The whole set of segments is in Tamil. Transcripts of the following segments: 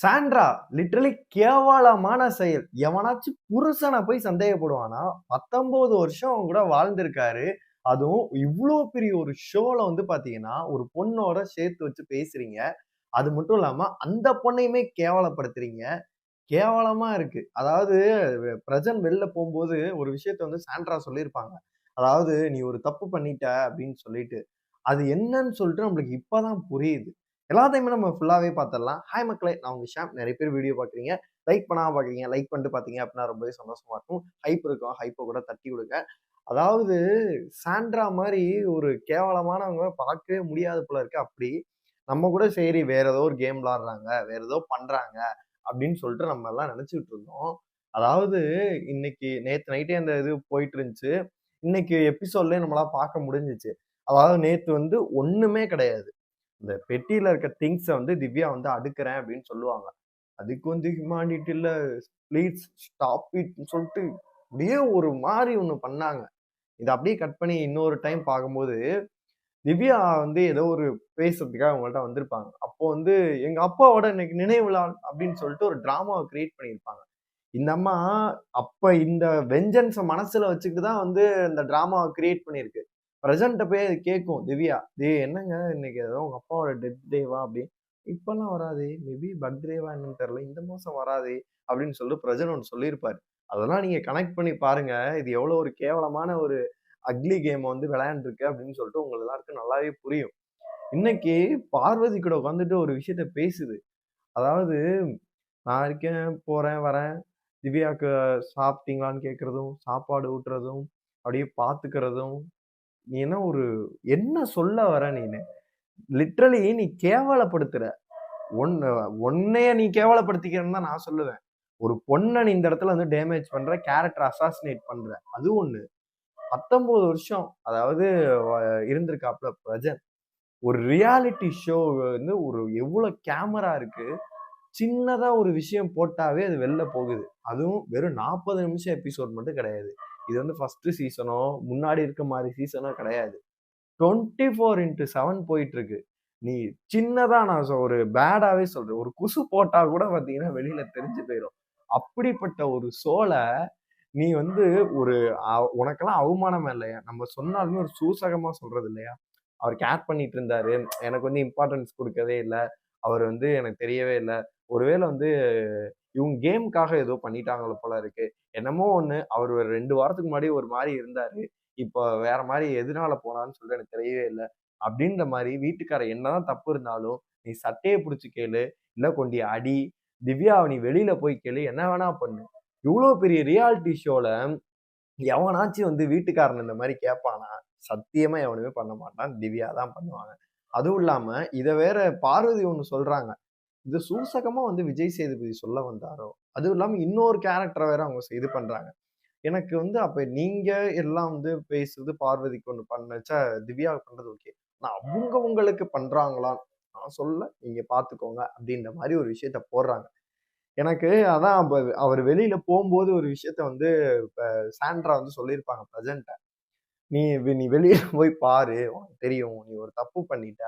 சாண்ட்ரா லிட்டரலி கேவலமான செயல். எவனாச்சும் புருஷனை போய் சந்தேகப்படுவானா? 19 வருஷம் அவங்க கூட வாழ்ந்திருக்காரு. அதுவும் இவ்ளோ பெரிய ஒரு ஷோல வந்து பாத்தீங்கன்னா, ஒரு பொண்ணோட சேர்த்து வச்சு பேசுறீங்க. அது மட்டும் இல்லாம அந்த பொண்ணையுமே கேவலப்படுத்துறீங்க. கேவலமா இருக்கு. அதாவது பிரஜன் வெளில போம்போது ஒரு விஷயத்த வந்து சாண்ட்ரா சொல்லியிருப்பாங்க. அதாவது "நீ ஒரு தப்பு பண்ணிட்ட" அப்படின்னு சொல்லிட்டு. அது என்னன்னு சொல்லிட்டு நம்மளுக்கு இப்ப தான் புரியுது. எல்லாத்தையுமே நம்ம ஃபுல்லாவே பார்த்துடலாம். ஹாய் மக்களே! நான் உங்க ஷாம். நெறைய பேர் வீடியோ பார்க்குறீங்க. லைக் பண்ணாம பார்க்குறீங்க. லைக் பண்ணிட்டு பார்த்தீங்க அப்படின்னா ரொம்பவே சந்தோஷமா இருக்கும். ஹைப் இருக்கும். ஹைப்ப கூட தட்டி விடுங்க. அதாவது சாண்ட்ரா மாரி ஒரு கேவலமானவங்க பார்க்கவே முடியாது போல இருக்கு. அப்படி நம்ம கூட சரி வேற ஏதோ ஒரு கேம் விளையாடுறாங்க, வேற ஏதோ பண்றாங்க அப்படின்னு சொல்லிட்டு நம்ம எல்லாம் நினைச்சுட்டு இருந்தோம். அதாவது இன்னைக்கு நேத்து நைட்டே அந்த இது போயிட்டு இருந்துச்சு. இன்னைக்கு எபிசோட்லயே நம்மளால பார்க்க முடிஞ்சுச்சு. அதாவது நேத்து வந்து ஒண்ணுமே கிடையாது. இந்த பெட்டியில இருக்க திங்ஸ வந்து திவ்யா வந்து அடுக்குறேன் அப்படின்னு சொல்லுவாங்க. அதுக்கு வந்து ஹியூமானிட்டில ப்ளீஸ் ஸ்டாப் இட்ன்னு சொல்லிட்டு அப்படியே ஒரு மாரி ஒண்ணு பண்ணாங்க. இத அப்படியே கட் பண்ணி இன்னொரு டைம் பார்க்கும்போது, திவ்யா வந்து ஏதோ ஒரு பேசுறதுக்காக அவங்கள்ட்ட வந்திருப்பாங்க. அப்போ வந்து எங்க அப்பாவோட இன்னைக்கு நினைவு நாள் அப்படின்னு சொல்லிட்டு ஒரு டிராமாவ கிரியேட் பண்ணியிருப்பாங்க. இந்த அம்மா அப்ப இந்த வெஞ்சன்ஸ மனசுல வச்சுக்கிட்டு தான் வந்து இந்த டிராமாவ கிரியேட் பண்ணியிருக்கு. பிரசன்ட்ட போய் அது கேட்கும் திவ்யா. "டேய் என்னங்க இன்னைக்கு ஏதோ உங்க அப்பாவோட டெத் டேவா?" அப்படி. "இப்பல்லாம் வராதே. மேபி பர்த்டேவா என்னன்னு தெரியல. இந்த மாசம் வராதே." அப்படின்னு சொல்லிட்டு பிரஜன் ஒண்ணு சொல்லியிருப்பாரு. அதெல்லாம் நீங்க கனெக்ட் பண்ணி பாருங்க. இது எவ்வளவு ஒரு கேவலமான ஒரு அக்லி கேம் வந்து விளையாண்டுருக்கு அப்படின்னு சொல்லிட்டு உங்க எல்லாருக்கும் நல்லாவே புரியும். இன்னைக்கு பார்வதி கூட உட்காந்துட்டு ஒரு விஷயத்த பேசுது. அதாவது நான் இருக்கேன், போறேன், வரேன். திவ்யாக்கு சாப்பிட்டீங்களான்னு கேட்கிறதும், சாப்பாடு ஊட்டுறதும், அப்படியே பார்த்துக்கிறதும். நீ என்ன சொல்ல வர நீனு? லிட்டரலி நீ கேவலப்படுத்துற. உன்ன உன்னைய நீ கேவலப்படுத்திக்கிறன்னு தான் நான் சொல்லுவேன். ஒரு பொண்ண நீ இந்த இடத்துல வந்து டேமேஜ் பண்ற, கேரக்டர் அசாசினேட் பண்ற. அது ஒண்ணு. 19 வருஷம் அதாவது இருந்திருக்காப்ல பிரஜன். ஒரு ரியாலிட்டி ஷோ வந்து ஒரு எவ்வளோ கேமரா இருக்கு. சின்னதா ஒரு விஷயம் போட்டாவே அது வெளில போகுது. அதுவும் வெறும் 40 நிமிஷம் எபிசோட் மட்டும் கிடையாது. இது வந்து ஃபர்ஸ்ட் சீசனோ, முன்னாடி இருக்க மாரி சீசனோ கிடையாது. 24x7 போயிட்டு இருக்கு. நீ சின்னதா நான் ஒரு பேடாவே சொல்றேன். ஒரு குசு போட்டா கூட பார்த்தீங்கன்னா, வெளில தெரிஞ்சு போயிரும். அப்படிப்பட்ட ஒரு ஷோல நீ வந்து ஒரு உனக்கெல்லாம் அவமானமா இல்லையா? நம்ம சொன்னாலுமே ஒரு சூசகமா சொல்றது இல்லையா? அவர் கேர் பண்ணிட்டு இருந்தாரு. எனக்கு வந்து இம்பார்ட்டன்ஸ் குடுக்கவே இல்ல. அவர் வந்து எனக்கு தெரியவே இல்ல. ஒருவேள வந்து இவங்க கேம்க்காக ஏதோ பண்ணிட்டாங்களோ போல இருக்கு. என்னமோ ஒண்ணு அவர் ஒரு 2 வாரத்துக்கு முன்னாடி ஒரு மாரி இருந்தாரு. இப்போ வேற மாரி எதனால போனாருன்னு சொல்லிட்டு எனக்கு தெரியவே இல்ல. அப்படின்ற மாரி வீட்டுக்காரர் என்னதான் தப்பு இருந்தாலும், நீ சட்டைய புடிச்சு கேளு. இல்ல கொண்டி அடி. திவ்யாவ நீ வெளியில போய் கேளு. என்ன வேணா பண்ணு. இவ்ளோ பெரிய ரியாலிட்டி ஷோல எவனாச்சும் வந்து வீட்டுக்காரன இந்த மாரி கேட்பானா? சத்தியமா எவனுமே பண்ண மாட்டான். திவ்யா தான் பண்ணுவாங்க. அதுவும் இல்லாம இத வேற பார்வதி ஒண்ணு சொல்றாங்க. இது சூசகமா வந்து விஜய் சேதுபதி சொல்ல வந்தாரோ? அதுவும் இல்லாம இன்னொரு கேரக்டர வேற அவங்க இது பண்றாங்க. எனக்கு வந்து அப்ப நீங்க எல்லாம் வந்து பேசுறது பார்வதிக்கு ஒண்ணு பண்ணச்ச திவ்யாவுக்கு பண்றது ஓகே. ஆனா அவங்க உங்களுக்கு பண்றாங்களான்னு நான் சொல்லல. நீங்க பார்த்துக்கோங்க அப்டின்ற மாரி ஒரு விஷயத்த போடுறாங்க. எனக்கு அதான் அவரு வெளியில போம்போது ஒரு விஷயத்த வந்து இப்ப சாண்ட்ரா வந்து சொல்லியிருப்பாங்க பிரசன்ட்ட. "நீ நீ வெளிய போய் பாரு. உனக்கு தெரியும். நீ ஒரு தப்பு பண்ணிட்ட."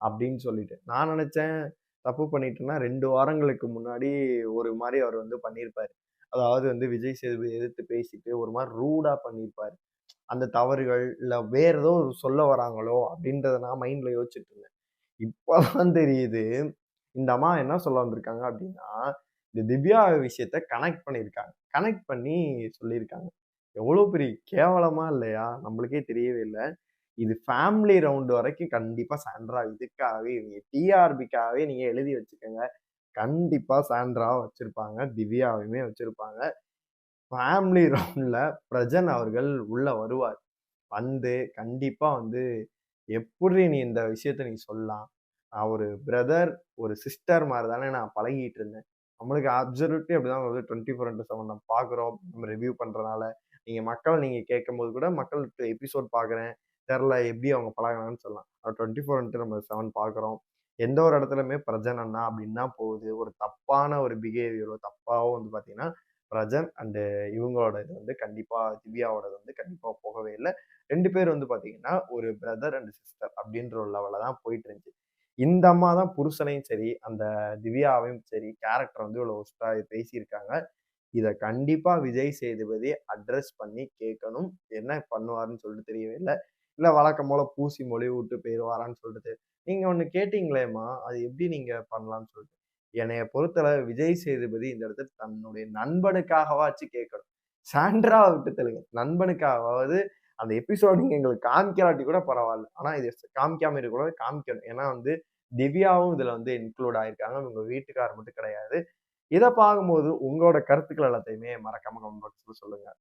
அப்படின்னு சொல்லிட்டு. நான் நெனச்சேன், தப்பு பண்ணிட்டேன்னா 2 வாரங்களுக்கு முன்னாடி ஒரு மாரி அவர் வந்து பண்ணியிருப்பாரு. அதாவது வந்து விஜய் சேதுபதி எதிர்த்து பேசிட்டு ஒரு மாரி ரூடா பண்ணியிருப்பாரு. அந்த தவறுகள், இல்ல வேற ஏதோ சொல்ல வராங்களோ அப்படின்றத நான் மைண்ட்ல யோசிச்சுட்டு இருந்தேன். இப்பதான் தெரியுது, இந்த அம்மா என்ன சொல்ல வந்திருக்காங்க அப்படின்னா, இந்த திவ்யா விஷயத்த கனெக்ட் பண்ணியிருக்காங்க. கனெக்ட் பண்ணி சொல்லியிருக்காங்க. எவ்வளோ பெரிய கேவலமா இல்லையா? நம்மளுக்கே தெரியவே இல்ல. இது ஃபேமிலி ரவுண்ட் வரைக்கும் கண்டிப்பா சாண்ட்ரா இதுக்காகவே இவங்க டிஆர்பிக்காகவே நீங்க எழுதி வச்சுக்கங்க. கண்டிப்பா சாண்ட்ராவ வச்சிருப்பாங்க. திவ்யாவையுமே வச்சிருப்பாங்க. ஃபேமிலி ரவுண்ட்ல பிரஜன் அவர்கள் உள்ள வருவார். வந்து கண்டிப்பா வந்து எப்புட்ரி நீ இந்த விஷயத்த நீ சொல்லலாம்? நான் ஒரு பிரதர், ஒரு சிஸ்டர் மாரி தானே நான் பழகிட்டு இருந்தேன். நம்மளுக்கு அப்சல்யூட்லி அப்படிதான் வந்து 24x7 நம்ம பார்க்குறோம். நம்ம ரிவ்யூ பண்றனால. நீங்க கேட்கும்போது கூட மக்கள் எபிசோட் பார்க்குறேன். தெர்ல எப்படி அவங்க பழகுனாங்கன்னு சொல்லலாம். 24x7 பார்க்குறோம். எந்த ஒரு இடத்துலயுமே பிரஜன் அண்ணா அப்படின்னு தான் போகுது. ஒரு தப்பான ஒரு பிஹேவியரோ, தப்பாவோ வந்து பார்த்தீங்கன்னா, பிரஜன் அண்ட் இவங்களோட இது வந்து கண்டிப்பா திவ்யாவோடது வந்து கண்டிப்பா போகவே இல்ல. 2 பேர் வந்து பார்த்தீங்கன்னா, ஒரு பிரதர் அண்ட் சிஸ்டர் அப்படின்ற ஒரு லெவல்ல தான் போயிட்டு இருந்துச்சு. இந்த அம்மா தான் புருஷனையும் சரி, அந்த திவ்யாவையும் சரி, கேரக்டர் வந்து இவ்வளவு ஒஸ்ட்டா பேசியிருக்காங்க. இத கண்டிப்பா விஜய் சேதுபதி அட்ரஸ் பண்ணி கேட்கணும். என்ன பண்ணுவாருன்னு சொல்லிட்டு தெரியவே இல்ல. இல்ல வழக்கம் போல பூசி மொழிவிட்டு போயிருவாரான்னு சொல்லிட்டு நீங்க ஒண்ணு கேட்டீங்களேம்மா, அது எப்படி நீங்க பண்ணலாம்ன்னு சொல்லிட்டு. என்னைய பொறுத்தளவு விஜய் சேதுபதி இந்த இடத்துல தன்னுடைய நண்பனுக்காகவாச்சு கேட்கணும். சாண்ட்ராவ விட்டு தள்ளுங்க. நண்பனுக்காகவாவது அந்த எபிசோட் நீங்க எங்களுக்கு காமிக்காட்டி கூட பரவால்ல. ஆனா இது காமிக்காம இருக்கக்கூடாது, காமிக்கணும். ஏன்னா வந்து திவ்யாவும் இதுல வந்து இன்க்ளூட் ஆயிருக்காங்க. உங்க வீட்டுக்காரர் மட்டும் கிடையாது. இத பார்க்கும்போது உங்களோட கருத்துக்கள் எல்லாத்தையுமே மறக்காம கமெண்ட் பாக்ஸ்ல சொல்லுங்க.